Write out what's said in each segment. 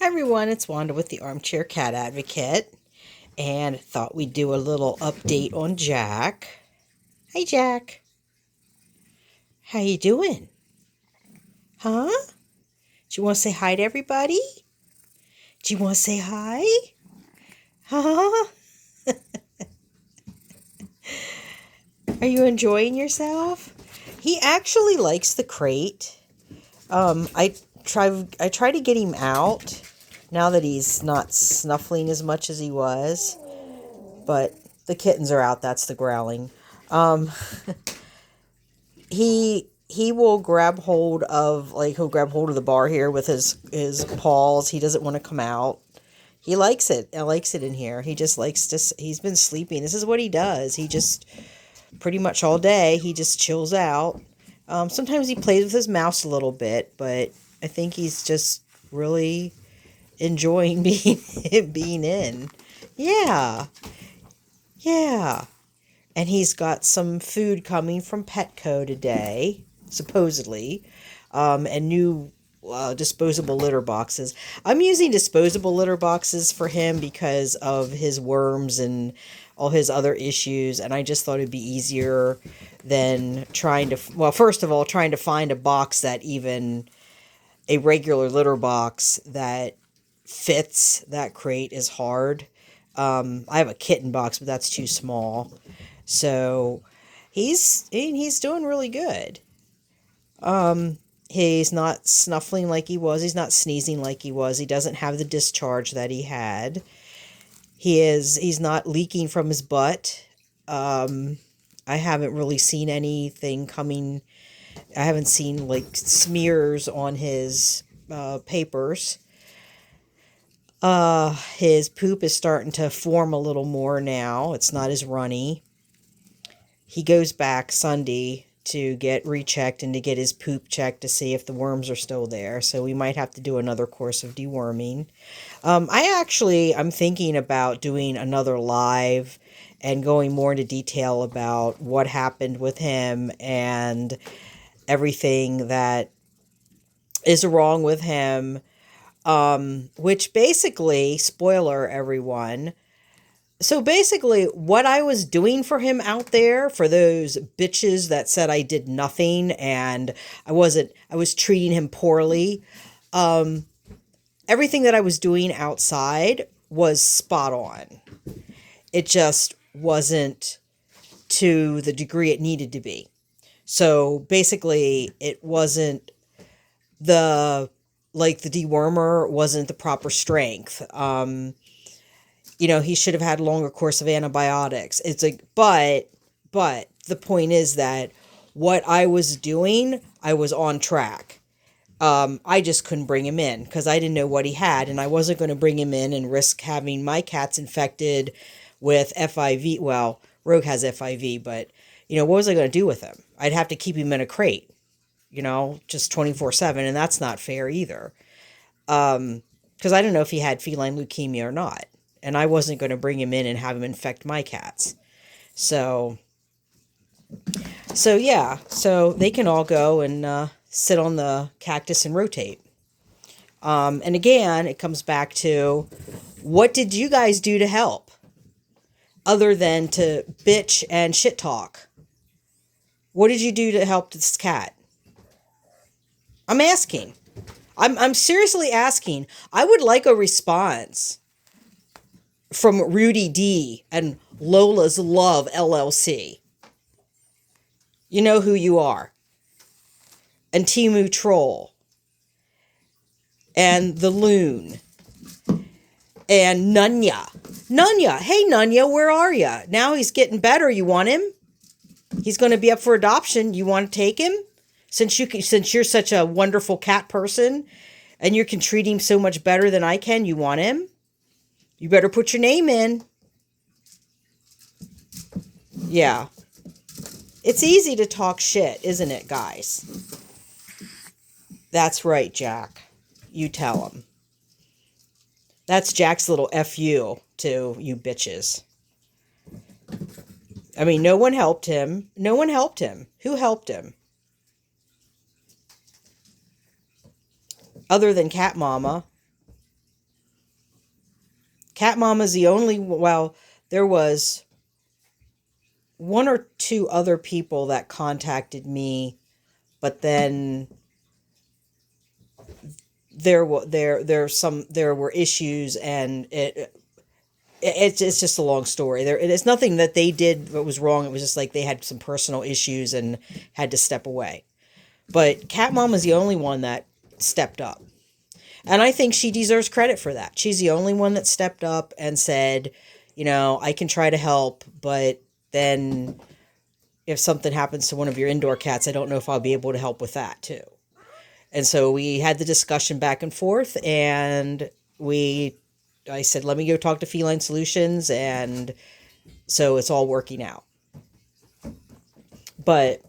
Hi everyone, it's Wanda with the Armchair Cat Advocate, and thought we'd do a little update on Jack. Hey Jack, how you doing? Huh? Do you want to say hi to everybody? Do you want to say hi? Huh? Are you enjoying yourself? He actually likes the crate. I try to get him out now that he's not snuffling as much as he was, but the kittens are out. That's the growling. Um, he will grab hold of he'll grab hold of the bar here with his paws. He doesn't want to come out. He likes it. I likes it in here. He just likes to. He's been sleeping. This is what he does. He just pretty much all day. He just chills out. Sometimes he plays with his mouse a little bit, but I think he's just really enjoying being in. Yeah, yeah. And he's got some food coming from Petco today, supposedly, and new disposable litter boxes. I'm using disposable litter boxes for him because of his worms and all his other issues, and I just thought it'd be easier than trying to, well, first of all, trying to find a box that even a regular litter box that fits that crate is hard. I have a kitten box, but that's too small. So he's doing really good. He's not snuffling like he was. He's not sneezing like he was. He doesn't have the discharge that he had. He's not leaking from his butt. I haven't really seen anything coming. I haven't seen like smears on his papers. His poop is starting to form a little more now. It's not as runny. He goes back Sunday to get rechecked and to get his poop checked to see if the worms are still there. So we might have to do another course of deworming. I'm thinking about doing another live and going more into detail about what happened with him and everything that is wrong with him. Which basically, spoiler everyone, so basically, what I was doing for him out there, for those bitches that said I did nothing and I was treating him poorly, everything that I was doing outside was spot on. It just wasn't to the degree it needed to be. So basically, it wasn't the dewormer wasn't the proper strength. He should have had a longer course of antibiotics. It's like, but the point is that what I was doing, I was on track. I just couldn't bring him in because I didn't know what he had, and I wasn't going to bring him in and risk having my cats infected with FIV. Well, Rogue has FIV, but what was I going to do with him? I'd have to keep him in a crate, just 24/7, and that's not fair either. Because I don't know if he had feline leukemia or not. And I wasn't going to bring him in and have him infect my cats. So yeah. So they can all go and sit on the cactus and rotate. And again, it comes back to, what did you guys do to help? Other than to bitch and shit talk. What did you do to help this cat? I'm asking. I'm seriously asking. I would like a response from Rudy D and Lola's Love LLC. You know who you are. And Timu Troll. And The Loon. And Nunya. Nunya. Hey, Nunya, where are you? Now he's getting better. You want him? He's going to be up for adoption. You want to take him? Since you're such a wonderful cat person and you can treat him so much better than I can, you want him? You better put your name in. Yeah. It's easy to talk shit, isn't it, guys? That's right, Jack. You tell him. That's Jack's little FU to you bitches. I mean, no one helped him. No one helped him. Who helped him? Other than Cat Mama. Cat Mama's the only, well, there was one or two other people that contacted me, but then there were issues, and it's just a long story. It's nothing that they did that was wrong. It was just like they had some personal issues and had to step away. But Cat Mom was the only one that stepped up. And I think she deserves credit for that. She's the only one that stepped up and said, I can try to help, but then if something happens to one of your indoor cats, I don't know if I'll be able to help with that too. And so we had the discussion back and forth, and I said, let me go talk to Feline Solutions, and so it's all working out. But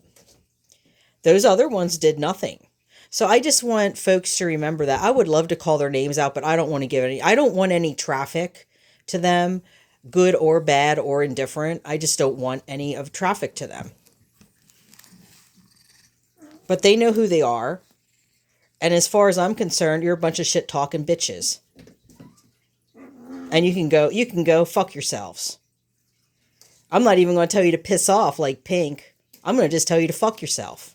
those other ones did nothing. So I just want folks to remember that. I would love to call their names out, but I don't want to I don't want any traffic to them, good or bad or indifferent. I just don't want any of traffic to them. But they know who they are. And as far as I'm concerned, you're a bunch of shit talking bitches. And you can go fuck yourselves. I'm not even going to tell you to piss off like Pink. I'm going to just tell you to fuck yourself.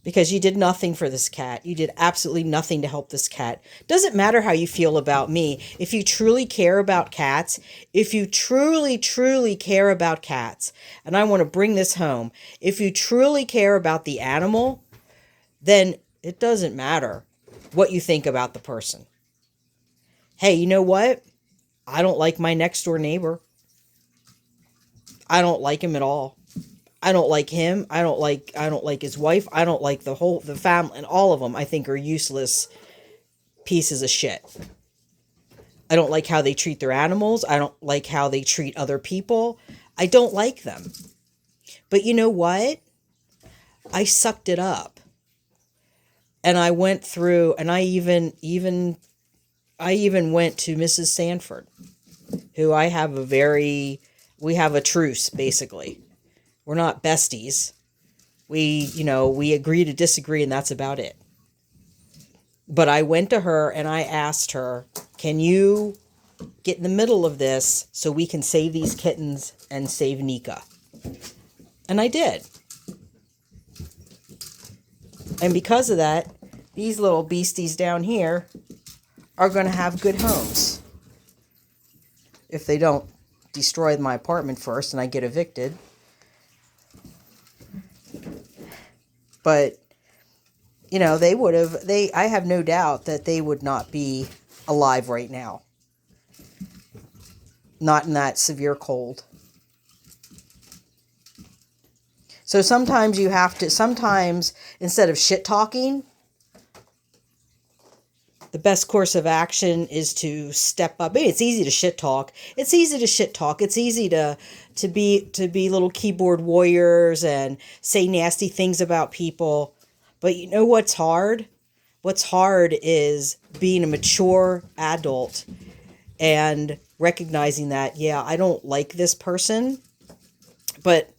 Because you did nothing for this cat. You did absolutely nothing to help this cat. Doesn't matter how you feel about me. If you truly care about cats, if you truly, truly care about cats, and I want to bring this home, if you truly care about the animal, then it doesn't matter what you think about the person. Hey, you know what? I don't like my next door neighbor. I don't like him at all. I don't like him. I don't like his wife. I don't like the family, and all of them I think are useless pieces of shit. I don't like how they treat their animals. I don't like how they treat other people. I don't like them. But you know what? I sucked it up. And I went through, and I even went to Mrs. Sanford, who we have a truce, basically. We're not besties. We agree to disagree, and that's about it. But I went to her and I asked her, can you get in the middle of this so we can save these kittens and save Nika? And I did. And because of that, these little beasties down here are going to have good homes. If they don't destroy my apartment first and I get evicted. But, I have no doubt that they would not be alive right now. Not in that severe cold. So sometimes instead of shit talking, the best course of action is to step up. Maybe it's easy to shit talk. It's easy to be little keyboard warriors and say nasty things about people. But you know what's hard? What's hard is being a mature adult and recognizing that, yeah, I don't like this person, but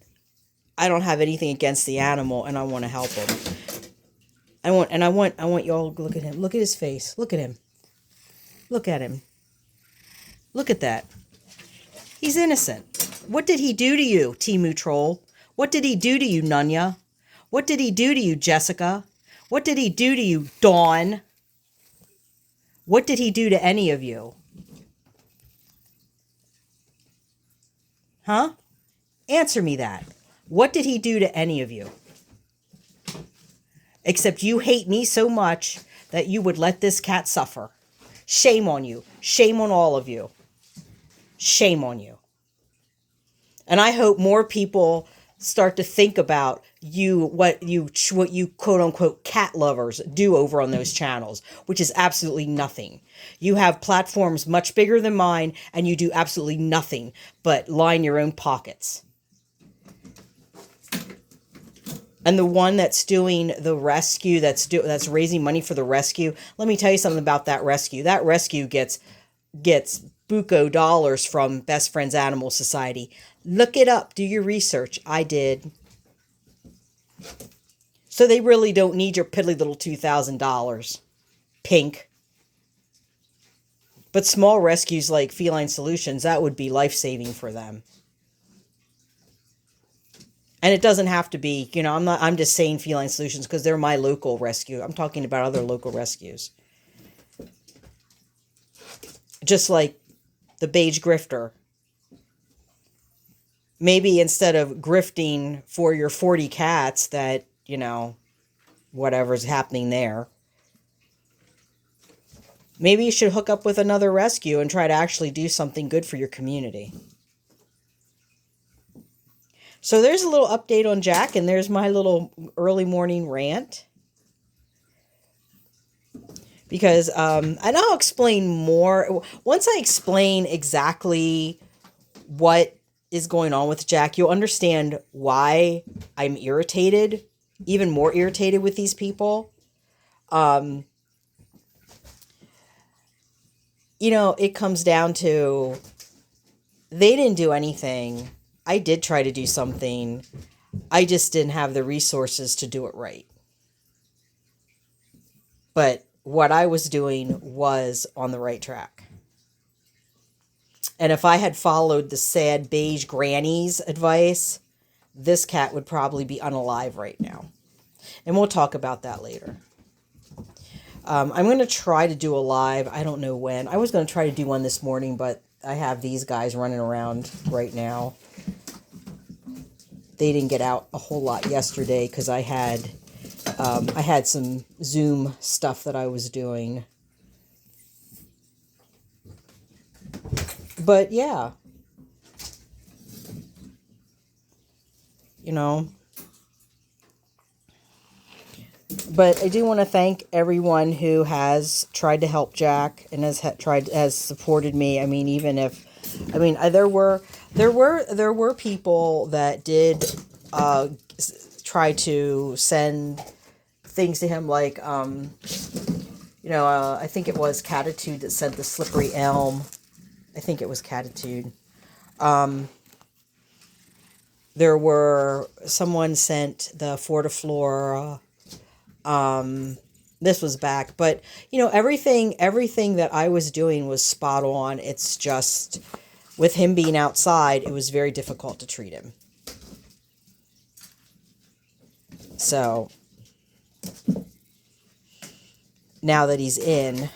I don't have anything against the animal and I want to help him. I want y'all to look at him. Look at his face. Look at him. Look at him. Look at that. He's innocent. What did he do to you, Timu Troll? What did he do to you, Nunya? What did he do to you, Jessica? What did he do to you, Dawn? What did he do to any of you? Huh? Answer me that. What did he do to any of you? Except you hate me so much that you would let this cat suffer. Shame on you. Shame on all of you. Shame on you. And I hope more people start to think about what you quote unquote cat lovers do over on those channels, which is absolutely nothing. You have platforms much bigger than mine, and you do absolutely nothing but line your own pockets. And the one that's doing the rescue, that's raising money for the rescue, let me tell you something about that rescue. That rescue gets buco dollars from Best Friends Animal Society. Look it up. Do your research. I did. So they really don't need your piddly little $2,000. Pink. But small rescues like Feline Solutions, that would be life-saving for them. And it doesn't have to be, I'm just saying Feline Solutions because they're my local rescue. I'm talking about other local rescues. Just like the beige grifter. Maybe instead of grifting for your 40 cats that, whatever's happening there, maybe you should hook up with another rescue and try to actually do something good for your community. So there's a little update on Jack, and there's my little early morning rant. Because, and I'll explain more. Once I explain exactly what is going on with Jack, you'll understand why I'm irritated, even more irritated with these people. It comes down to they didn't do anything. I did try to do something. I just didn't have the resources to do it right. But what I was doing was on the right track. And if I had followed the sad beige granny's advice, this cat would probably be unalive right now. And we'll talk about that later. I'm going to try to do a live. I don't know when. I was going to try to do one this morning, but I have these guys running around right now. They didn't get out a whole lot yesterday because I had some Zoom stuff that I was doing. But yeah, But I do want to thank everyone who has tried to help Jack and has supported me. I mean, there were people that did try to send things to him, like I think it was Catitude that sent the slippery elm. I think it was Catitude. Someone sent the Fortiflora. This was back, but everything that I was doing was spot on. It's just with him being outside, it was very difficult to treat him. So now that he's in,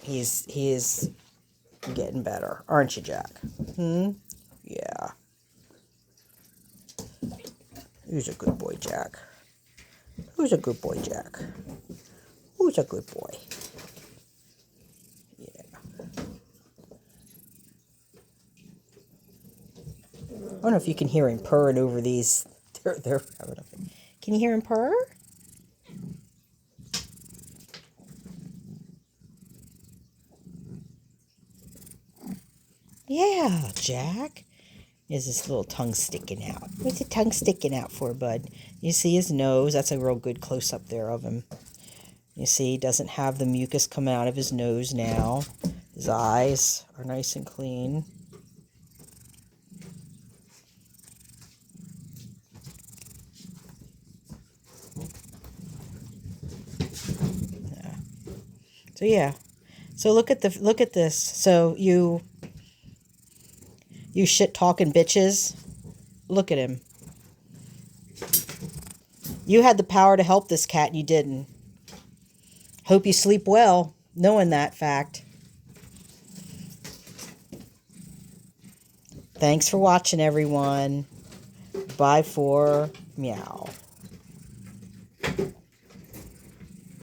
he's getting better, aren't you, Jack? Yeah. Who's a good boy, Jack? Who's a good boy, Jack? Who's a good boy? Yeah. I don't know if you can hear him purring over these. They're having a... Can you hear him purr? Yeah, Jack. There's this little tongue sticking out. What's the tongue sticking out for, bud? You see his nose? That's a real good close-up there of him. You see, he doesn't have the mucus come out of his nose now. His eyes are nice and clean. Yeah. So yeah. So look at this. So you shit talking bitches. Look at him. You had the power to help this cat and you didn't. Hope you sleep well, knowing that fact. Thanks for watching, everyone. Bye for meow.